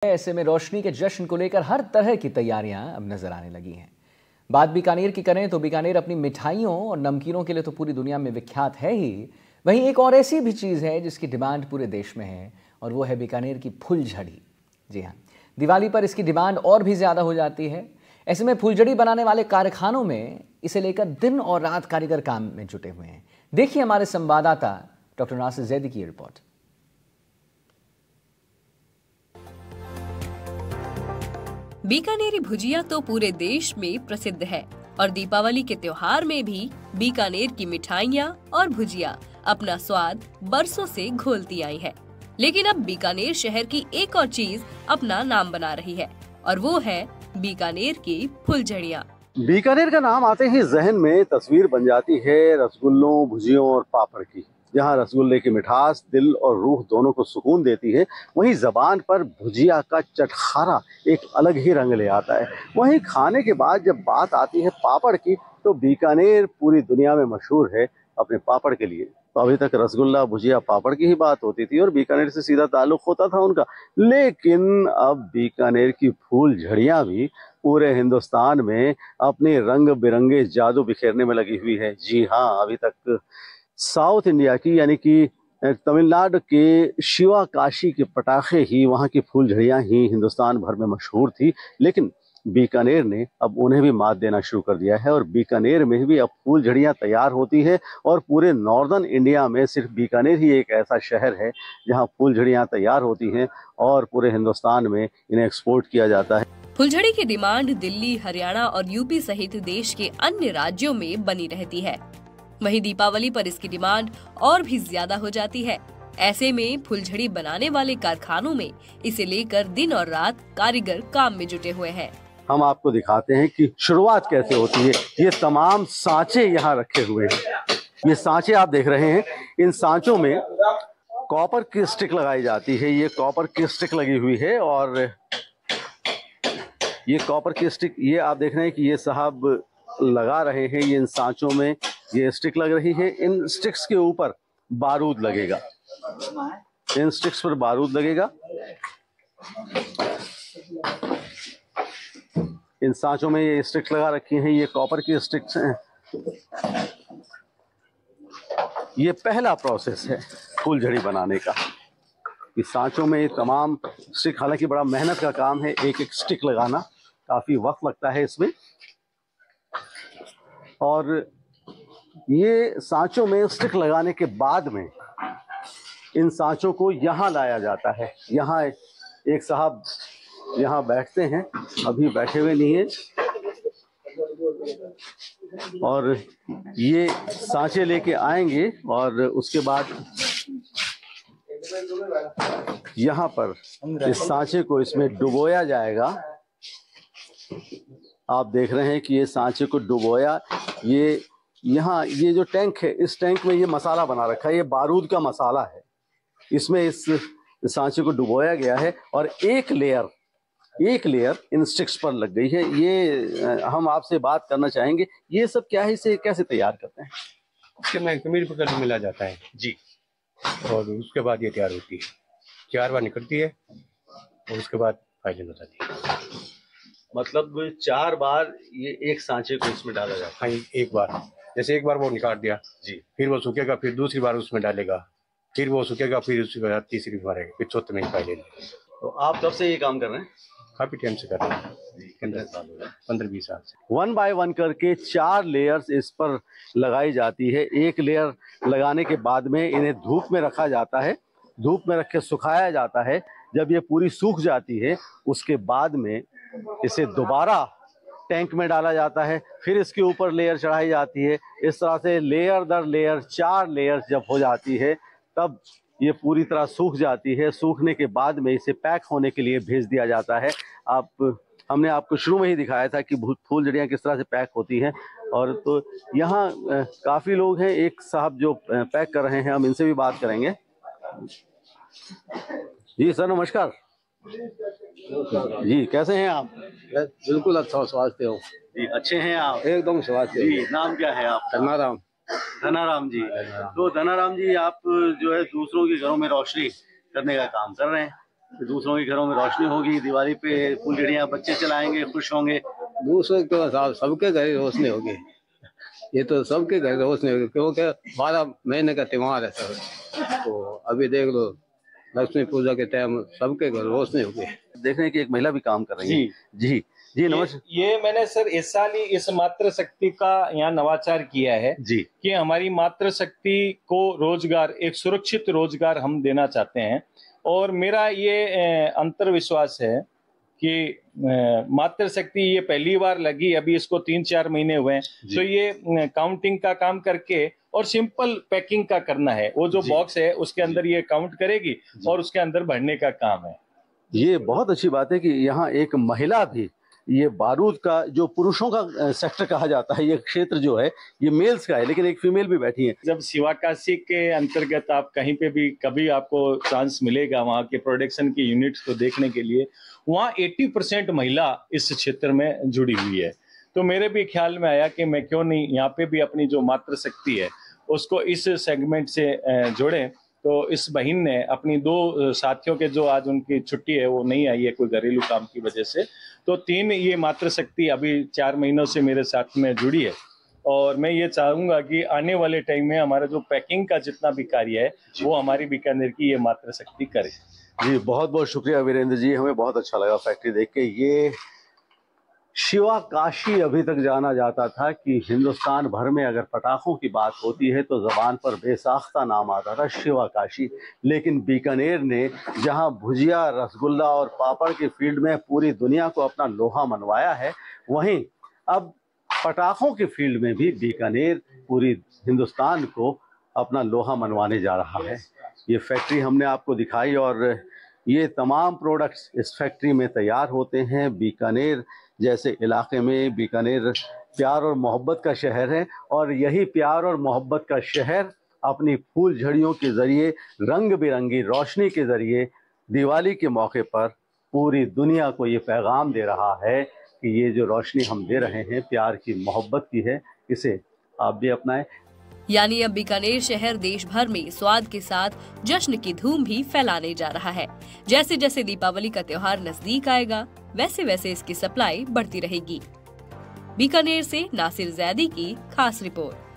ऐसे में रोशनी के जश्न को लेकर हर तरह की तैयारियां अब नजर आने लगी हैं। बात बीकानेर की करें तो बीकानेर अपनी मिठाइयों और नमकीनों के लिए तो पूरी दुनिया में विख्यात है ही। वहीं एक और ऐसी भी चीज़ है जिसकी डिमांड पूरे देश में है और वो है बीकानेर की फुलझड़ी। जी हाँ, दिवाली पर इसकी डिमांड और भी ज़्यादा हो जाती है। ऐसे में फुलझड़ी बनाने वाले कारखानों में इसे लेकर दिन और रात कारीगर काम में जुटे हुए हैं। देखिए हमारे संवाददाता डॉक्टर नासिर जैदी की रिपोर्ट। बीकानेरी भुजिया तो पूरे देश में प्रसिद्ध है और दीपावली के त्योहार में भी बीकानेर की मिठाइयाँ और भुजिया अपना स्वाद बरसों से घोलती आई है। लेकिन अब बीकानेर शहर की एक और चीज अपना नाम बना रही है और वो है बीकानेर की फुलझड़ियाँ। बीकानेर का नाम आते ही जहन में तस्वीर बन जाती है रसगुल्लों, भुजियों और पापड़ की। जहाँ रसगुल्ले की मिठास दिल और रूह दोनों को सुकून देती है, वहीं जबान पर भुजिया का चटखारा एक अलग ही रंग ले आता है। वहीं खाने के बाद जब बात आती है पापड़ की, तो बीकानेर पूरी दुनिया में मशहूर है अपने पापड़ के लिए। तो अभी तक रसगुल्ला, भुजिया, पापड़ की ही बात होती थी और बीकानेर से सीधा ताल्लुक होता था उनका। लेकिन अब बीकानेर की फूल झड़ियाँ भी पूरे हिंदुस्तान में अपने रंग बिरंगे जादू बिखेरने में लगी हुई है। जी हाँ, अभी तक साउथ इंडिया की यानी कि तमिलनाडु के शिवा काशी के पटाखे ही, वहाँ की फूल झड़ियाँ ही हिंदुस्तान भर में मशहूर थी। लेकिन बीकानेर ने अब उन्हें भी मात देना शुरू कर दिया है और बीकानेर में भी अब फूल झड़ियाँ तैयार होती है। और पूरे नॉर्दर्न इंडिया में सिर्फ बीकानेर ही एक ऐसा शहर है जहाँ फूल झड़ियाँ तैयार होती हैं और पूरे हिंदुस्तान में इन्हें एक्सपोर्ट किया जाता है। फुलझड़ी की डिमांड दिल्ली, हरियाणा और यूपी सहित देश के अन्य राज्यों में बनी रहती है। वहीं दीपावली पर इसकी डिमांड और भी ज्यादा हो जाती है। ऐसे में फुलझड़ी बनाने वाले कारखानों में इसे लेकर दिन और रात कारीगर काम में जुटे हुए हैं। हम आपको दिखाते हैं कि शुरुआत कैसे होती है। ये तमाम सांचे यहाँ रखे हुए हैं। ये सांचे आप देख रहे हैं, इन सांचों में कॉपर की स्टिक लगाई जाती है। ये कॉपर की स्टिक लगी हुई है और ये कॉपर की स्टिक, ये आप देख रहे हैं कि ये साहब लगा रहे हैं। ये इन सांचों में ये स्टिक लग रही है। इन स्टिक्स के ऊपर बारूद लगेगा। इन स्टिक्स पर बारूद लगेगा। इन सांचों में ये स्टिक्स लगा रखी हैं। ये कॉपर की स्टिक्स हैं। ये पहला प्रोसेस है फुलझड़ी बनाने का। इस सांचों में तमाम स्टिक, हालांकि बड़ा मेहनत का काम है, एक एक स्टिक लगाना काफी वक्त लगता है इसमें। और ये सांचों में स्टिक लगाने के बाद में इन सांचों को यहाँ लाया जाता है। यहाँ एक साहब यहाँ बैठते हैं, अभी बैठे हुए नहीं है, और ये सांचे लेके आएंगे और उसके बाद यहाँ पर इस सांचे को इसमें डुबोया जाएगा। आप देख रहे हैं कि ये सांचे को डुबोया, ये यहाँ ये जो टैंक है, इस टैंक में ये मसाला बना रखा है। ये बारूद का मसाला है। इसमें इस सांचे को डुबोया गया है और एक लेयर इन स्टिक्स पर लग गई है। ये हम आपसे बात करना चाहेंगे, ये सब क्या है, इसे कैसे तैयार करते हैं? इसके में खमीर पकड़ मिला जाता है जी, और उसके बाद ये तैयार होती है। 4 बार निकलती है और उसके बाद फाइनल हो जाती है। मतलब 4 बार ये एक सांचे को इसमें डाला जाता है? हाँ, एक बार, जैसे एक बार वो निकाल दिया जी, फिर वो सूखेगा, फिर दूसरी बार उसमें डालेगा, फिर वो सूखेगा, फिर उसके बाद तीसरी बार आएगा, फिर चौथे में फाइनल। तो आप कब से ये काम कर रहे हैं? काफी टाइम से कर रहे हैं, 15-20 साल से। 1 बाय 1 करके 4 लेयर्स इस पर लगाई जाती है। एक लेयर लगाने के बाद में इन्हें धूप में रखा जाता है। धूप में रख के सुखाया जाता है। जब ये पूरी सूख जाती है, उसके बाद में इसे दोबारा टैंक में डाला जाता है। फिर इसके ऊपर लेयर चढ़ाई जाती है। इस तरह से लेयर दर लेयर 4 लेयर्स जब हो जाती है, तब ये पूरी तरह सूख जाती है। सूखने के बाद में इसे पैक होने के लिए भेज दिया जाता है। हमने आपको शुरू में ही दिखाया था कि फुलझड़ियाँ किस तरह से पैक होती हैं। और तो यहाँ काफ़ी लोग हैं। एक साहब जो पैक कर रहे हैं, हम इनसे भी बात करेंगे। जी सर, नमस्कार जी, कैसे हैं आप? बिल्कुल अच्छा स्वास्थ्य हो जी, अच्छे हैं आप? एकदम स्वास्थ्य जी, नाम क्या है आपका? धनाराम। धनाराम जी। तो धनाराम जी, आप जो है दूसरों के घरों में रोशनी करने का काम कर रहे हैं, दूसरों के घरों में रोशनी होगी, दिवाली पे फुलझड़ियाँ बच्चे चलाएंगे, खुश होंगे। दूसरे के साथ सबके घर रोशनी होगी, ये तो सबके घर रोशनी होगी, क्योंकि 12 महीने का त्योहार है सर। तो अभी देख लो, लक्ष्मी पूजा के टाइम सबके घर रोशनी होगी। देख रहे हैं कि एक महिला भी काम कर रही है। जी जी नमस्कार। ये मैंने सर इस साल ही इस मातृ शक्ति का यहाँ नवाचार किया है जी कि हमारी मातृ शक्ति को रोजगार, एक सुरक्षित रोजगार हम देना चाहते हैं। और मेरा ये अंतर विश्वास है कि मातृ शक्ति ये पहली बार लगी, अभी इसको 3-4 महीने हुए हैं, तो ये काउंटिंग का काम करके और सिंपल पैकिंग का करना है। वो जो बॉक्स है उसके अंदर ये काउंट करेगी और उसके अंदर भरने का काम है। ये बहुत अच्छी बात है कि यहाँ एक महिला भी, ये बारूद का जो पुरुषों का सेक्टर कहा जाता है, ये क्षेत्र जो है ये मेल्स का है, लेकिन एक फीमेल भी बैठी है। जब शिवाकाशी के अंतर्गत आप कहीं पे भी कभी आपको चांस मिलेगा वहाँ के प्रोडक्शन की यूनिट्स को देखने के लिए, वहाँ 80% महिला इस क्षेत्र में जुड़ी हुई है। तो मेरे भी ख्याल में आया कि मैं क्यों नहीं यहाँ पे भी अपनी जो मातृ शक्ति है उसको इस सेगमेंट से जोड़ें। तो इस बहन ने अपनी 2 साथियों के, जो आज उनकी छुट्टी है वो नहीं आई है कोई घरेलू काम की वजह से, तो 3 ये मातृ शक्ति अभी 4 महीनों से मेरे साथ में जुड़ी है। और मैं ये चाहूंगा कि आने वाले टाइम में हमारा जो पैकिंग का जितना भी कार्य है वो हमारी बीकानेर की ये मातृ शक्ति करे। जी बहुत बहुत शुक्रिया वीरेंद्र जी, हमें बहुत अच्छा लगा फैक्ट्री देख के। ये शिवाकाशी अभी तक जाना जाता था कि हिंदुस्तान भर में अगर पटाखों की बात होती है तो ज़बान पर बेसाख्ता नाम आता था शिवाकाशी, लेकिन बीकानेर ने जहां भुजिया, रसगुल्ला और पापड़ की फील्ड में पूरी दुनिया को अपना लोहा मनवाया है, वहीं अब पटाखों की फील्ड में भी बीकानेर पूरी हिंदुस्तान को अपना लोहा मनवाने जा रहा है। ये फैक्ट्री हमने आपको दिखाई और ये तमाम प्रोडक्ट्स इस फैक्ट्री में तैयार होते हैं। बीकानेर जैसे इलाके में, बीकानेर प्यार और मोहब्बत का शहर है और यही प्यार और मोहब्बत का शहर अपनी फूल झड़ियों के ज़रिए, रंग बिरंगी रोशनी के ज़रिए दिवाली के मौके पर पूरी दुनिया को ये पैगाम दे रहा है कि ये जो रोशनी हम दे रहे हैं प्यार की, मोहब्बत की है, इसे आप भी अपनाएं। यानी अब बीकानेर शहर देश भर में स्वाद के साथ जश्न की धूम भी फैलाने जा रहा है। जैसे जैसे दीपावली का त्योहार नजदीक आएगा वैसे वैसे इसकी सप्लाई बढ़ती रहेगी। बीकानेर से नासिर जैदी की खास रिपोर्ट।